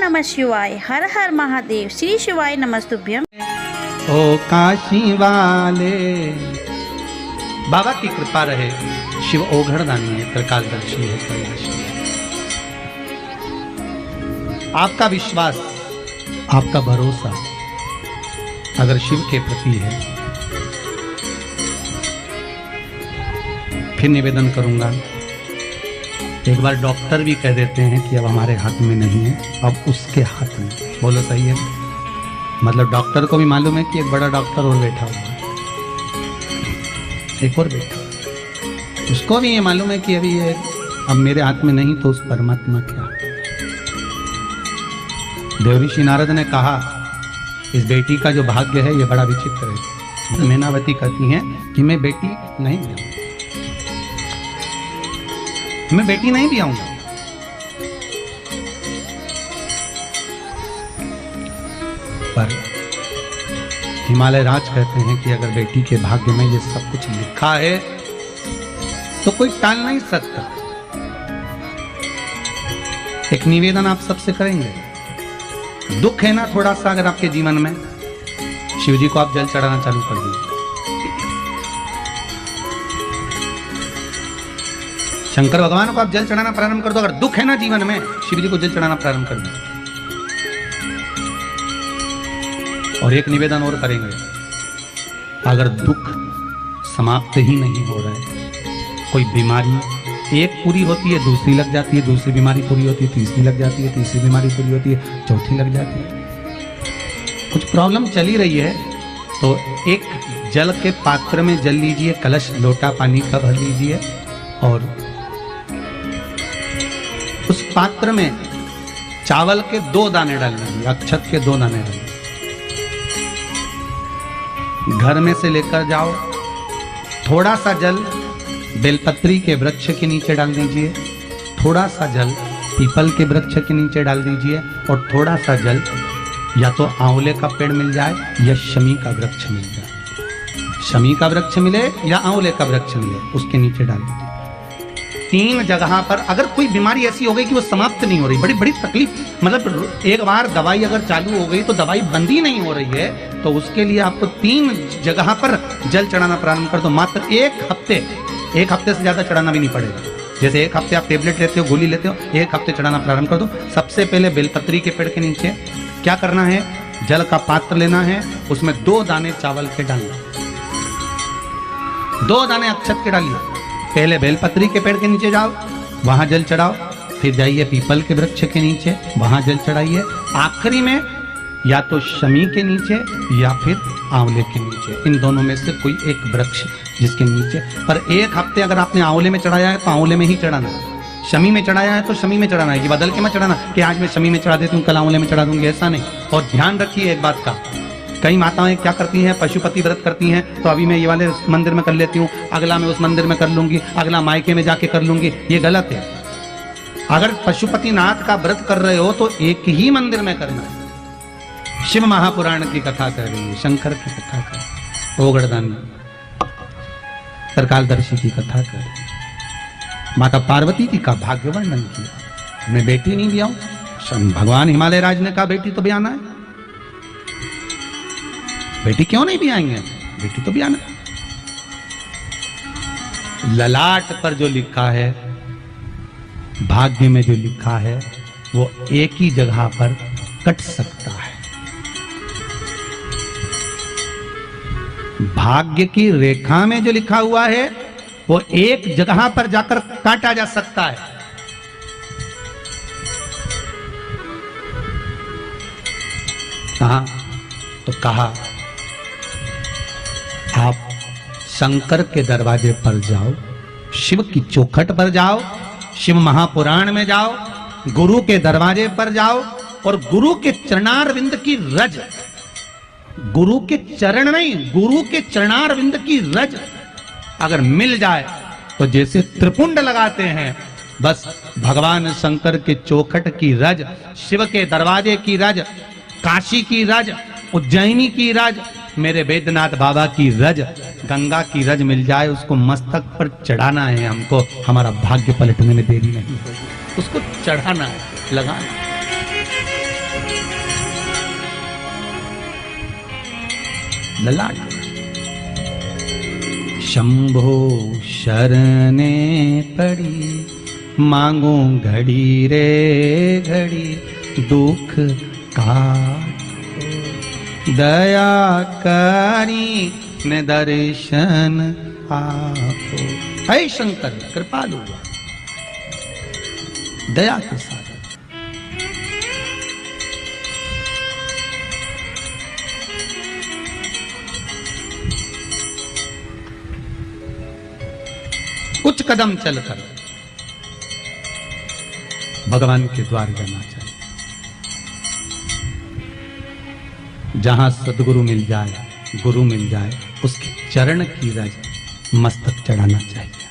नमः शिवाय, हर हर महादेव, श्री शिवाय नमस्तुभ्यम। ओ काशी वाले बाबा की कृपा रहे। शिव ओघड़दानी है, त्रिकालदर्शी है, कैलाशी है। आपका विश्वास, आपका भरोसा अगर शिव के प्रति है, फिर निवेदन करूंगा। एक बार डॉक्टर भी कह देते हैं कि अब हमारे हाथ में नहीं है, अब उसके हाथ में। बोलो सही है? मतलब डॉक्टर को भी मालूम है कि एक बड़ा डॉक्टर और बैठा हुआ है, एक और बैठा, उसको भी ये मालूम है कि अभी ये अब मेरे हाथ में नहीं तो उस परमात्मा क्या। देवऋषि नारद ने कहा इस बेटी का जो भाग्य है ये बड़ा विचित्र है। मैनावती कहती हैं कि मैं बेटी नहीं भी आऊंगा, मैं बेटी नहीं भी आऊंगा। पर हिमालय राज कहते हैं कि अगर बेटी के भाग्य में ये सब कुछ लिखा है तो कोई टाल नहीं सकता। एक निवेदन आप सबसे करेंगे, दुख है ना थोड़ा सा अगर आपके जीवन में, शिव जी को आप जल चढ़ाना चालू कर दीजिए। शंकर भगवान को आप जल चढ़ाना प्रारंभ कर दो। अगर दुख है ना जीवन में, शिव जी को जल चढ़ाना प्रारंभ कर दो। और एक निवेदन और करेंगे, अगर दुख समाप्त ही नहीं हो रहा है, कोई बीमारी एक पूरी होती है दूसरी लग जाती है, दूसरी बीमारी पूरी होती है तीसरी लग जाती है, तीसरी बीमारी पूरी होती है चौथी लग जाती है, कुछ प्रॉब्लम चली रही है, तो एक जल के पात्र में जल लीजिए, कलश लोटा पानी का भर लीजिए और उस पात्र में चावल के 2 दाने डाल लीजिए, अक्षत के 2 दाने डालिए। घर में से लेकर जाओ, थोड़ा सा जल बेलपत्री के वृक्ष के नीचे डाल दीजिए, थोड़ा सा जल पीपल के वृक्ष के नीचे डाल दीजिए और थोड़ा सा जल या तो आंवले का पेड़ मिल जाए या शमी का वृक्ष मिल जाए, शमी का वृक्ष मिले या आंवले का वृक्ष मिले, उसके नीचे डाल दीजिए। 3 जगह पर अगर कोई बीमारी ऐसी हो गई कि वो समाप्त नहीं हो रही, बड़ी बड़ी तकलीफ, मतलब एक बार दवाई अगर चालू हो गई तो दवाई बंद ही नहीं हो रही है, तो उसके लिए आपको 3 जगह पर जल चढ़ाना प्रारंभ कर दो। मात्र 1 हफ्ते से ज्यादा चढ़ाना भी नहीं पड़ेगा। जैसे 1 हफ्ते आप टेबलेट लेते हो, गोली लेते हो, 1 हफ्ते चढ़ाना प्रारंभ कर दो। सबसे पहले बेलपत्री के पेड़ के नीचे क्या करना है, जल का पात्र लेना है, उसमें 2 दाने चावल के डालना, 2 दाने अक्षत के डालिए। पहले बेलपत्री के पेड़ के नीचे जाओ, वहां जल चढ़ाओ, फिर जाइए पीपल के वृक्ष के नीचे, वहां जल चढ़ाइए, आखिरी में या तो शमी के नीचे या फिर आंवले के नीचे, इन दोनों में से कोई एक वृक्ष जिसके नीचे। पर 1 हफ्ते अगर आपने आंवले में चढ़ाया है तो आंवले में ही चढ़ाना, शमी में चढ़ाया है तो शमी में चढ़ाना है, ये बदल के मत चढ़ाना कि आज मैं शमी में चढ़ा देती हूँ कल आंवले में चढ़ा दूंगी, ऐसा नहीं। और ध्यान रखिए एक बात का, कई माताएं क्या करती हैं, पशुपति व्रत करती हैं, तो अभी मैं ये वाले मंदिर में कर लेती हूँ, अगला मैं उस मंदिर में कर लूंगी, अगला मायके में जाके कर लूंगी, ये गलत है। अगर पशुपतिनाथ का व्रत कर रहे हो तो एक ही मंदिर में करना है। शिव महापुराण की कथा कर रही है, शंकर की कथा कर रही है, ओघड़दानी त्रिकालदर्शी की कथा कर रही है, माता पार्वती जी का भाग्य वर्णन किया। मैं बेटी नहीं भी आऊं, भगवान हिमालय राज ने कहा बेटी तो भी आना है, बेटी क्यों नहीं भी आएंगे, बेटी तो भी आना है। ललाट पर जो लिखा है, भाग्य में जो लिखा है, वो एक ही जगह पर कट सकता है। भाग्य की रेखा में जो लिखा हुआ है वो एक जगह पर जाकर काटा जा सकता है। कहा तो कहा आप शंकर के दरवाजे पर जाओ, शिव की चौखट पर जाओ, शिव महापुराण में जाओ, गुरु के दरवाजे पर जाओ और गुरु के चरणारविंद की रज, गुरु के चरण नहीं, गुरु के चरणारविंद की रज अगर मिल जाए तो जैसे त्रिपुंड लगाते हैं, बस भगवान शंकर के चौखट की रज, शिव के दरवाजे की रज, काशी की रज, उज्जैनी की रज, मेरे बैद्यनाथ बाबा की रज, गंगा की रज मिल जाए, उसको मस्तक पर चढ़ाना है हमको, हमारा भाग्य पलटने में देरी नहीं होगी, उसको चढ़ाना है, लगाना। ललाट। शंभो शरणे पड़ी, मांगो घड़ी रे घड़ी, दुख काटो। दया करी ने दर्शन आपो। हे शंकर कृपालु, दया के साथ कुछ कदम चलकर भगवान के द्वार जाना चाहिए। जहां सदगुरु मिल जाए, गुरु मिल जाए, उसके चरण की रज मस्तक चढ़ाना चाहिए।